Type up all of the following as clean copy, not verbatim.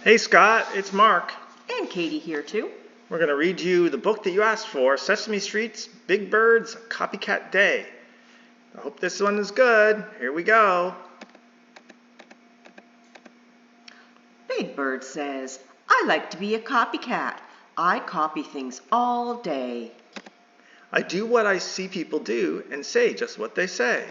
Hey Scott, it's Mark. And Katie here too. We're going to read you the book that you asked for, Sesame Street's Big Bird's Copycat Day. I hope this one is good. Here we go. Big Bird says, I like to be a copycat. I copy things all day. I do what I see people do and say just what they say.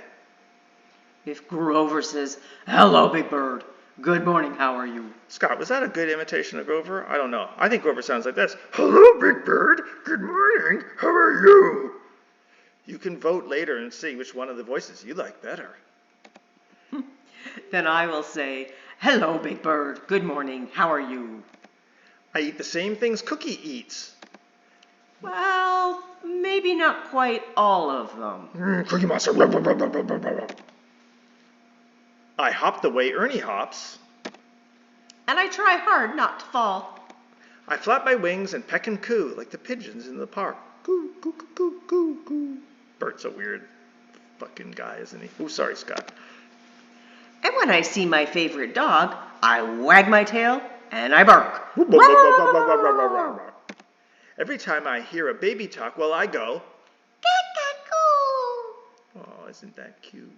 If Grover says, hello, Big Bird. Good morning, how are you? Scott, was that a good imitation of Grover? I don't know. I think Grover sounds like this. Hello, Big Bird. Good morning. How are you? You can vote later and see which one of the voices you like better. Then I will say, hello, Big Bird. Good morning, how are you? I eat the same things Cookie eats. Well, maybe not quite all of them. Cookie Monster. I hop the way Ernie hops. And I try hard not to fall. I flap my wings and peck and coo like the pigeons in the park. Coo, coo, coo, coo, coo, coo. Bert's a weird fucking guy, isn't he? Oh, sorry, Scott. And when I see my favorite dog, I wag my tail and I bark. Every time I hear a baby talk, well, I go, Caw-caw-coo. oh, isn't that cute?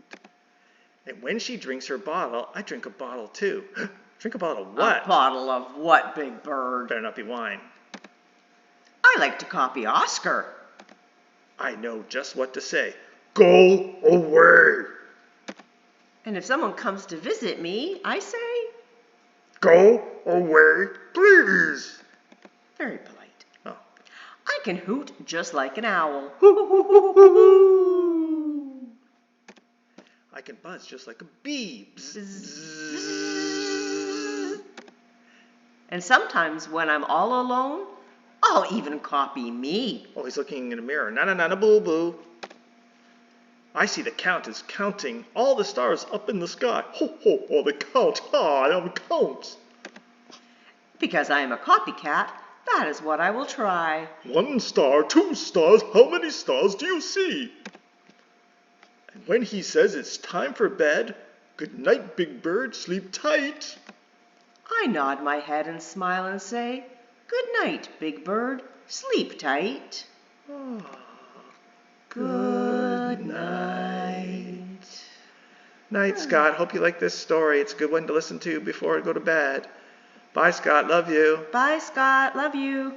And when she drinks her bottle, I drink a bottle too. Drink a bottle of what? A bottle of what, Big Bird? Better not be wine. I like to copy Oscar. I know just what to say. Go away. And if someone comes to visit me, I say, Go away, please. very polite. Oh. I can hoot just like an owl. I can buzz just like a bee. Bzz, bzz. And sometimes when I'm all alone, I'll even copy me. Oh, he's looking in a mirror. Na-na-na-na, boo-boo. I see the Count is counting all the stars up in the sky. Ho, ho, oh, the Count. Ah, I am Count. Because I am a copycat, that is what I will try. 1 star, 2 stars. How many stars do you see? And when he says it's time for bed, good night, Big Bird, sleep tight. I nod my head and smile and say, good night, Big Bird, sleep tight. Ah, Good night. Night, Scott. Hope you like this story. It's a good one to listen to before I go to bed. Bye, Scott. Love you. Bye, Scott. Love you.